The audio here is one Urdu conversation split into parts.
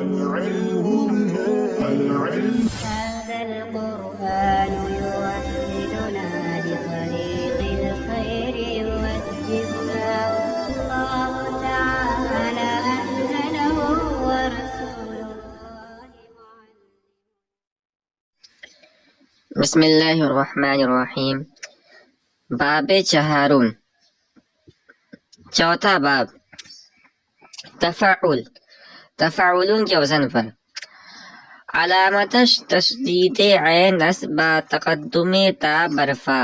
هذا القرآن يوحدنا لطريق الخير يوجهنا الله تعالى أنزله ورسول الله بسم اللہ الرحمن الرحیم۔ باب چہارم، چوتھا باب، تفعل، تفعلون کے وزن پر۔ علامتش تشدید عین نصب تقدم تا برفا۔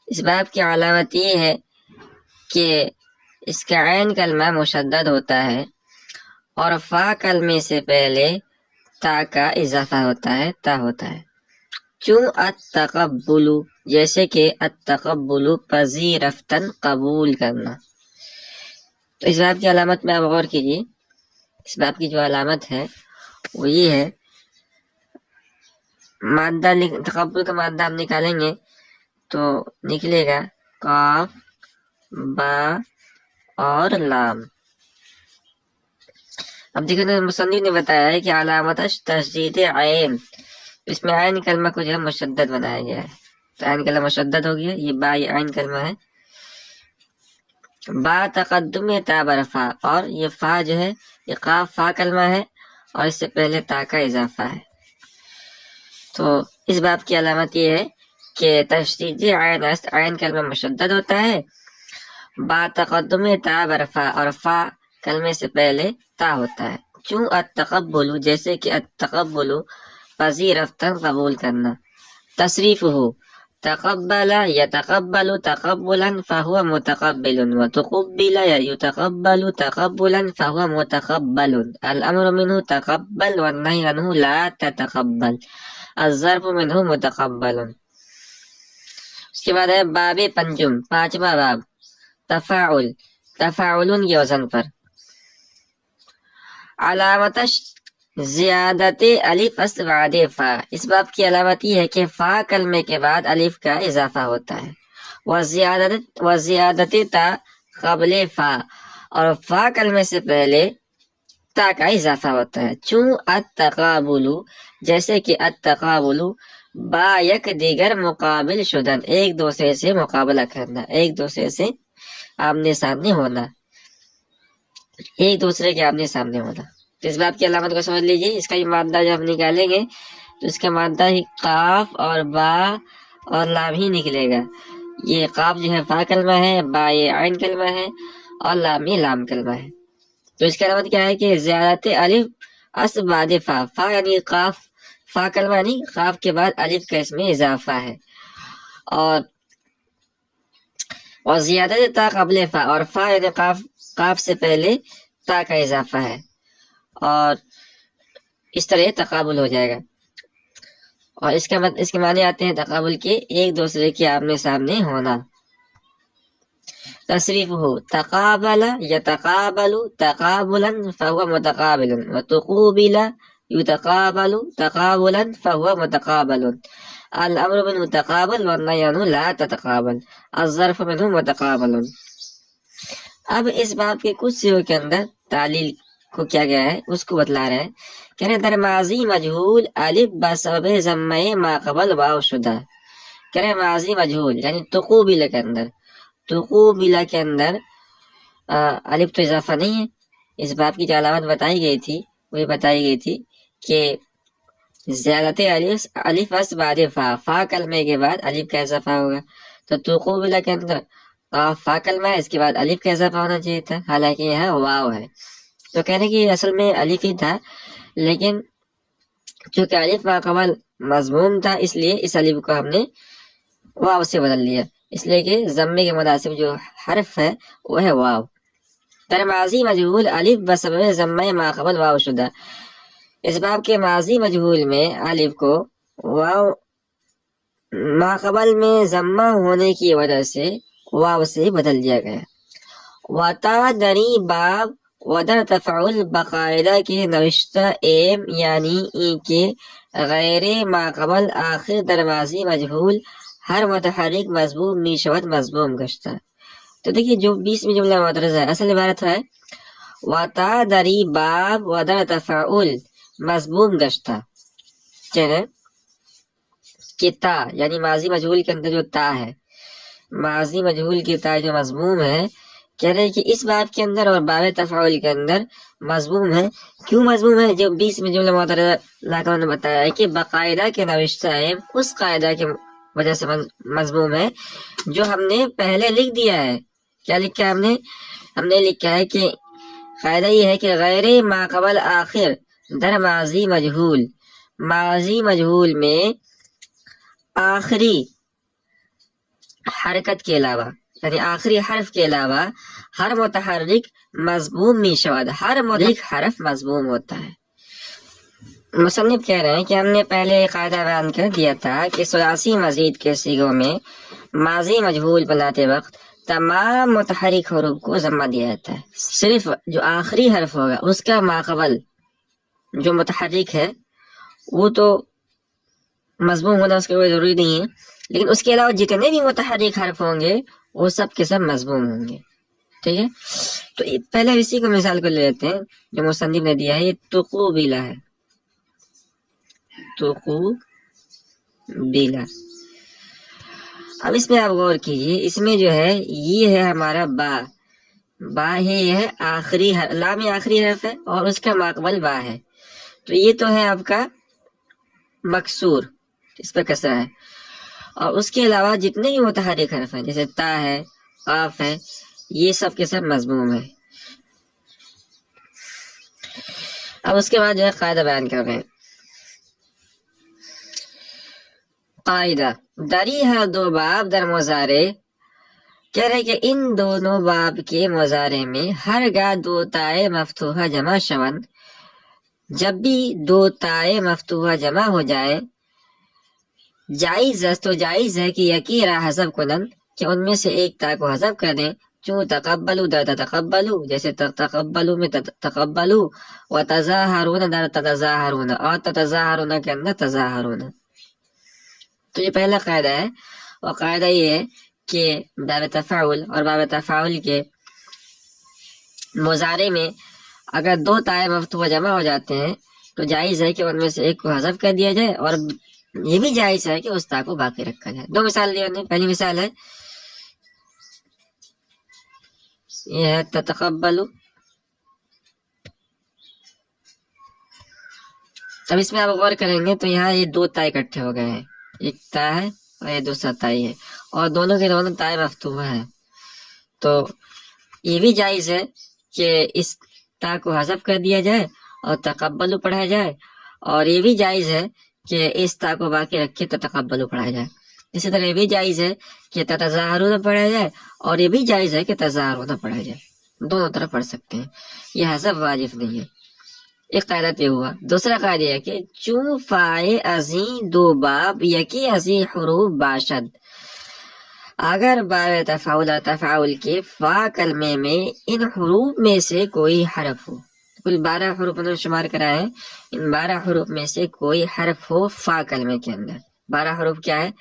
اس باب کی علامت یہ ہے کہ اس کا عین کلمہ مشدد ہوتا ہے اور فا کلمے سے پہلے تا کا اضافہ ہوتا ہے، تا ہوتا ہے۔ چوں التقبل، جیسے کہ التقبل پذیرفتن، قبول کرنا۔ تو اس باب کی علامت میں آپ غور کیجیے۔ اس باب کی جو علامت ہے وہ یہ ہے، مادہ تقبل کا مادہ ہم نکالیں گے تو نکلے گا قاف، با اور لام۔ اب دیکھیں مصنف نے بتایا ہے کہ علامت تشدید عین، اس میں عین کلمہ کو جو ہے مشدد بنایا گیا ہے، تو عین کلمہ مشدد ہو گیا، یہ با یہ عین کلمہ ہے۔ با تقدم تا برفا، اور یہ فا جو ہے یہ قاف فا کلمہ ہے اور اس سے پہلے تا کا اضافہ ہے۔ تو اس باب کی علامت یہ ہے کہ تشدید عین کلمہ مشدد ہوتا ہے، با تقدم تا برفا، اور فا کلمے سے پہلے تا ہوتا ہے۔ چوں التقبل، جیسے کہ التقبل پذیرفتن، قبول کرنا۔ تصریف ہو، تقبل یتقبل تقبلا فهو متقبل، وتقبل يتقبل تقبلا فهو متقبل، الامر منه تقبل والنهي عنه لا تتقبل، الظرف منه متقبل۔ اس کے بعد ہے باب پنجم، پانچواں باب، تفاعل، تفاعلن کے وزن پر۔ علامتش زیادت الف اس بعد فا، اس باب کی علامت یہ ہے کہ فا کلمے کے بعد الف کا اضافہ ہوتا ہے۔ وزیادت تا قبل فا، اور فا کلمے سے پہلے تا کا اضافہ ہوتا ہے۔ چوں التقابل، جیسے کہ التقابل با یک دیگر مقابل شدن، ایک دوسرے سے مقابلہ کرنا، ایک دوسرے سے آمنے سامنے ہونا، ایک دوسرے کے آمنے سامنے ہونا۔ اس باب کی علامت کو سمجھ لیجیے۔ اس کا یہ مادہ جب ہم نکالیں گے تو اس کا مادہ ہی قاف اور با اور لام ہی نکلے گا۔ یہ قاف جو ہے فا کلمہ ہے، با یہ عین کلمہ ہے، اور لام یہ لام کلمہ ہے۔ تو اس کی علامت کیا ہے کہ زیادت الف اس بعد فا، فا یعنی قاف فا کلمہ یعنی قاف کے بعد الف کا اس میں اضافہ ہے، اور زیادت تا قبل فا، اور فا یعنی قاف سے پہلے تا کا اضافہ ہے، اور اس طرح تقابل ہو جائے گا۔ اور اس کے معنی آتے ہیں تقابل کے، ایک دوسرے کے آمنے سامنے ہونا۔ تصریف ہو، تقابل یتقابل تقابلا فهو متقابل، وتقوبل یتقابل تقابلا فهو متقابل، الامر منه تقابل والنهي عنه لا تتقابل، الظرف منه متقابل۔ اب اس باب کے کچھ سیغوں کے اندر تعلیل کو کیا گیا ہے اس کو بتلا رہے ہیں۔ کہہ رہے در ماضی مجہول الف بسبب ضمہ ما قبل واو شدہ۔ کہہ رہے ماضی مجہول یعنی تقوبل کے اندر، تقوبل کے اندر الف تو اضافہ نہیں ہے۔ اس باب کی جو علامت بتائی گئی تھی وہ یہ بتائی گئی تھی کہ زیادت الف اس بعد فا، فا کلمے کے بعد الف کا اضافہ ہوگا۔ تو تقوبل کے اندر فا کلمہ ہے، اس کے بعد الف کا اضافہ ہونا چاہیے تھا، حالانکہ یہاں واو ہے۔ تو کہنے کہ اصل میں الف ہی تھا، لیکن چونکہ الف ما قبل مضموم تھا اس لیے اس الف کو ہم نے واو سے بدل لیا، اس لیے کہ ضمے کے مناسب جو حرف ہے وہ ہے واو۔ در ماضی مجہول الف بسبب ضمہ ما قبل واو شدہ، اس باب کے ماضی مجہول میں الف کو واو ما قبل میں ضمہ ہونے کی وجہ سے واو سے بدل دیا گیا۔ وتا دری باب ودر تفعل باقاعدہ کے نوشتہ ایم یعنی ای کے غیر ما قبل آخر دروازی مجہول ہر متحرک مضموم می شود مضموم گشتہ۔ تو دیکھیے جو 20 میں جملہ معترض ہے، اصل عبارت ہے وتا دری باب ودر تفعول مضموم گشتہ، کہ تا یعنی ماضی مجہول کے اندر جو تا ہے، ماضی مجہول کی تا جو مضموم ہے، کہہ رہے ہیں کہ اس باب کے اندر اور باب تفعول کے اندر مضموم ہے۔ کیوں مضموم ہے؟ جو 20 میں جملہ معترضہ نے بتایا ہے کہ باقاعدہ کے نوشتہ ہے، اس قاعدہ کی وجہ سے مضموم ہے جو ہم نے پہلے لکھ دیا ہے۔ کیا لکھا ہے ہم نے لکھا ہے کہ قاعدہ یہ ہے کہ غیر ما قبل آخر در ماضی مجہول، ماضی مجہول میں آخری حرکت کے علاوہ یعنی آخری حرف کے علاوہ ہر متحرک مضموم می شود، ہر متحرک حرف مضموم ہوتا ہے۔ مصنف کہہ رہے ہیں کہ ہم نے پہلے قاعدہ بیان کر دیا تھا کہ ثلاثی مزید کے صیغوں میں ماضی مجہول بناتے وقت تمام متحرک حروف کو ضمہ دیا جاتا ہے، صرف جو آخری حرف ہوگا اس کا ماقبل جو متحرک ہے وہ تو مضموم ہونا اس کا کوئی ضروری نہیں ہے، لیکن اس کے علاوہ جتنے بھی متحرک حرف ہوں گے وہ سب کے سب مضموم ہوں گے۔ ٹھیک ہے، تو پہلے اسی کو مثال کو لے لیتے ہیں جو مصنف نے دیا ہے، یہ تقوبلا ہے، تقوبلا۔ اب اس میں آپ غور کیجیے، اس میں جو ہے یہ ہے ہمارا با ہے، یہ ہے آخری لام آخری حرف ہے اور اس کا ماقبل با ہے، تو یہ تو ہے آپ کا مکسور، اس پہ کسرہ ہے، اور اس کے علاوہ جتنے بھی متحرک حرف ہیں جیسے تا ہے، قاف ہے، یہ سب کے سب مضموم ہے۔ اب اس کے بعد جو ہے قاعدہ بیان کر رہے ہیں۔ قاعدہ دری ہے دو باب در مضارع، کہہ رہے کہ ان دونوں باب کے مضارع میں ہرگاہ دو تائے مفتوحہ جمع شون، جب بھی دو تائے مفتوحہ جمع ہو جائے، جائز تو جائز ہے کہ یکی را حذف کنن کہ ان میں سے ایک تا کو حذف کر دیں، چون تقبلو در تقبلو، جیسے تقبلو میں تقبلو، و تظاہرون در تظاہرون، اور تظاہرون کے اندر تظاہرون۔ تو یہ پہلا قاعدہ ہے، اور قاعدہ یہ ہے کہ باب تفاعل اور باب تفاعل کے مضارع میں اگر دو تائے مفتوحہ جمع ہو جاتے ہیں تو جائز ہے کہ ان میں سے ایک کو حذف کر دیا جائے، اور یہ بھی جائز ہے کہ اس تا کو باقی رکھا جائے۔ دو مثال دی انہوں نے، پہلی مثال ہے یہ ہے تتقبلو، اب اس میں آپ غور کریں گے تو یہاں یہ دو تا اکٹھے ہو گئے ہیں، ایک تا ہے اور یہ دوسرا تائی ہے، اور دونوں کے دونوں تائے مفتوحہ ہیں، تو یہ بھی جائز ہے کہ اس تا کو حذف کر دیا جائے اور تقبلو پڑھا جائے، اور یہ بھی جائز ہے کہ اس تا کو باقی رکھے تو تقبلو پڑھا جائے۔ اسی طرح یہ بھی جائز ہے کہ تظاہرون پڑھا جائے، اور یہ بھی جائز ہے کہ تظاہرون پڑھا جائے، دونوں طرف پڑھ سکتے ہیں، یہ حذف واجب نہیں ہے۔ ایک قاعدہ یہ ہوا۔ دوسرا قاعدہ ہے کہ چون فائے ازیں دو باب یکی ازیں حروف باشد، اگر باب تفاعل اور تفاعل کے فا کلمے میں ان حروف میں سے کوئی حرف ہو، کل 12 حروف انہوں نے شمار کرا ہے، ان 12 حروف میں سے کوئی حرف ہو فا کلمے کے اندر۔ 12 حروف کیا ہے؟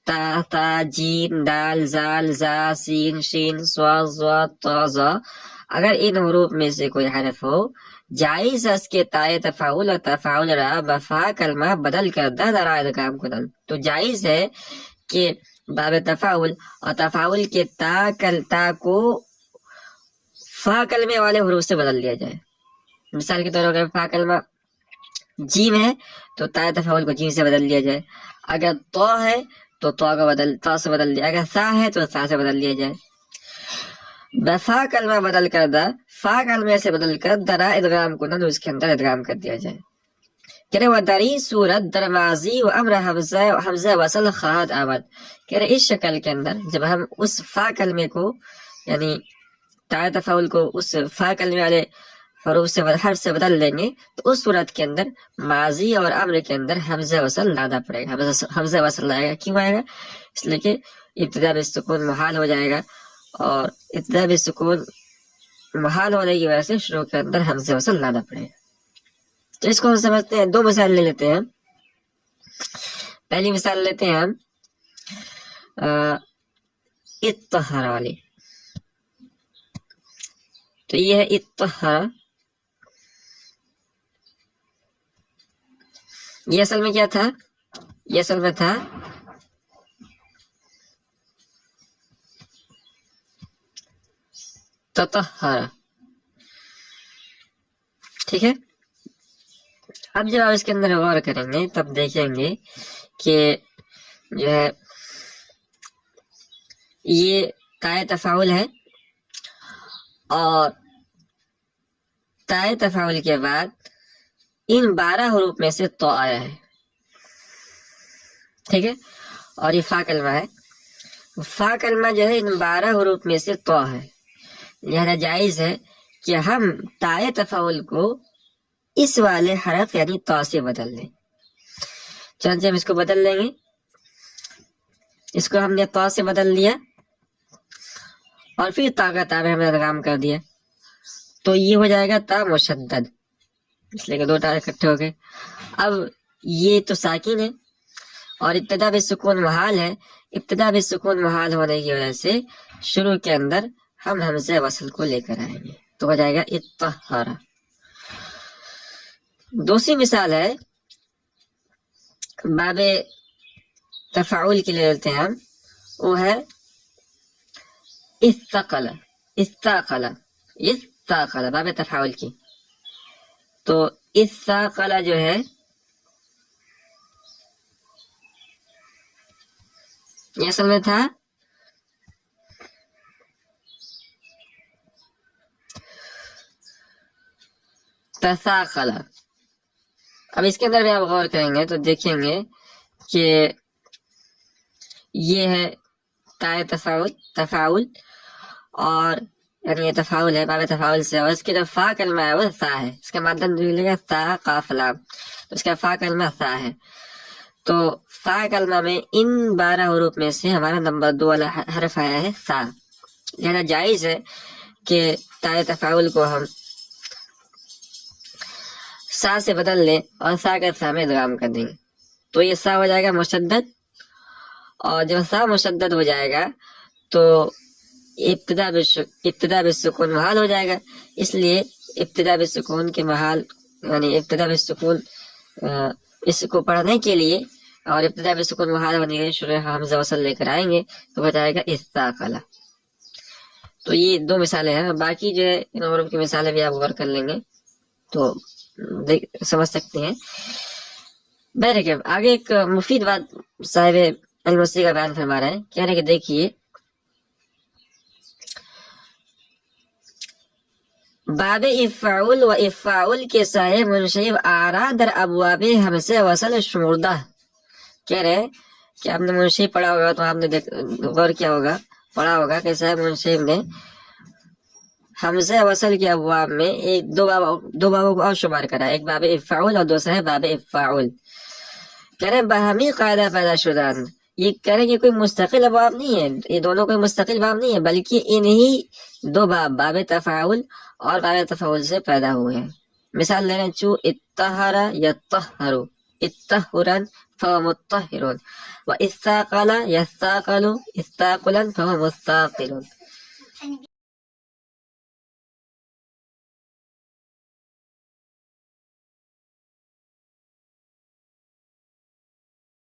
تا، تا، جیم، دال، زال، زا، سین، شین، صاد، ضاد، طا، ظا۔ اگر ان حروف میں سے کوئی حرف ہو، جائز اس کے تائے تفاعل اور تفاعل را بفا کلمہ بدل کر درا ادغام کنن، تو جائز ہے کہ باب تفاعل اور تفاعل کے تا کو فا کلمے والے حروف سے بدل دیا جائے۔ مثال کے طور پر اگر فا کلمہ جیم ہے تو تا تفاعل کو جیم سے بدل دیا جائے، اگر تو ہے تو تو سے بدل دیا، اگر سا ہے تو سا سے بدل دیا جائے۔ بفا کلمہ بدل کر فا کلمے سے بدل کر درا ادغام کنن، اس کے اندر ادغام کر دیا جائے۔ کہہ رہے ودری صورت در ماضی و امر حمزہ وصل خواہد آمد، کہہ رہے اس شکل کے اندر جب ہم اس فا کلمے کو یعنی تا تفاعل کو اس فا کلمے والے حروف سے حرف سے بدل لیں گے تو اس صورت کے اندر ماضی اور امر کے اندر حمزہ وصل لانا پڑے گا، حمزہ وصل آئے گا۔ کیوں آئے گا؟ اس لیے کہ ابتدا بالسکون محال ہو جائے گا، اور ابتدا بالسکون محال ہونے کی وجہ سے شروع کے اندر حمزہ وصل لانا پڑے گا۔ تو اس کو ہم سمجھتے ہیں، دو مثال لے لیتے ہیں۔ پہلی مثال لیتے ہیں ہم اطہر والی، تو یہ ہے اطہر. یہ اصل میں کیا تھا؟ یہ اصل میں تھا تطہر. ٹھیک ہے. اب جب آپ اس کے اندر غور کریں گے تب دیکھیں گے کہ جو ہے یہ تائے تفاعل ہے، اور تائے تفاعل کے بعد ان 12 حروف میں سے تو آیا ہے. ٹھیک ہے. اور یہ فا کلمہ ہے. فا کلمہ جو ہے ان 12 حروف میں سے تو ہے، لہذا جائز ہے کہ ہم تائے تفاعل کو اس والے حرف یعنی تو سے بدل لیں. چنانچہ ہم اس کو بدل لیں گے. اس کو ہم نے تو سے بدل لیا اور پھر تا کا تا میں ہم نے ادغام کر دیا، تو یہ ہو جائے گا تا مشدد، اس لیے کہ 2 تا اکٹھے ہو گئے. اب یہ تو ساکن ہے اور ابتدا بالسکون محال ہے. ابتدا بالسکون محال ہونے کی وجہ سے شروع کے اندر ہم حمزہ وصل کو لے کر آئیں گے، تو ہو جائے گا اطہر. دوسری مثال ہے باب تفاعل کے لیے لیتے ہیں ہم، وہ ہے استقل. استقل استقل باب تفاعل کی. تو استقل جو ہے یہ اصل میں تھا تثاقل. اب اس کے اندر بھی آپ غور کریں گے تو دیکھیں گے کہ یہ ہے تائے تفاعل اور یعنی یہ تفاعل ہے باب تفاعل سے، اور اس کی جو فا کلمہ ہے وہ سا ہے. اس کا مادہ ملے گا سا قاف لام، تو اس کا فا کلمہ سا ہے. تو فا کلمہ میں ان 12 حروف میں سے ہمارا نمبر 2 والا حرف آیا ہے سا، لہذا جائز ہے کہ تائے تفاعل کو ہم سا سے بدل لیں اور سا کا سا میں ادغام کر دیں گے. تو یہ سا ہو جائے گا مشدد، اور جب سا مشدد ہو جائے گا تو ابتدا بالسکون محال ہو جائے گا. اس لیے ابتدا بالسکون کے محال یعنی ابتدا بالسکون اس کو پڑھنے کے لیے اور ابتدا بالسکون محال ہونے کے لیے شروع حمزہ وصل لے کر آئیں گے تو ہو جائے گا استقل. تو یہ 2 مثالیں ہیں. باقی جو ہے ان حروف کی مثالیں بھی آپ غور کر لیں گے تو سمجھ سکتے ہیں. بہرکیف آگے ایک مفید بات صاحب المصری کا بیان فرما رہے ہیں. کہہ رہے کہ دیکھیے باب افعول و افعول کے صاحب منشیب آرا در ابواب حمزہ وصل شمردہ. کہہ رہے کہ آپ نے منشیب پڑھا ہوگا تو آپ نے غور کیا ہوگا پڑھا ہوگا کہ صاحب منشیب نے حمزہ وصل کے ابواب میں دو بابوں کو اور شمار کرا، ایک باب افعول اور دوسرا ہے باب افعول. کہہ رہے باہمی قاعدہ پیدا شدہ. یہ کہہ رہے کہ کوئی مستقل ابواب نہیں ہے، یہ دونوں کوئی مستقل باب نہیں ہے، بلکہ انہی 2 باب باب تفاعل اور باب تفاعل سے پیدا ہوئے ہیں. مثال لے رہے ہیں چو اطہر یطہر، اطہرا فهو مطہر، و استاقل یستاقل استاقلا فهو مستاقل.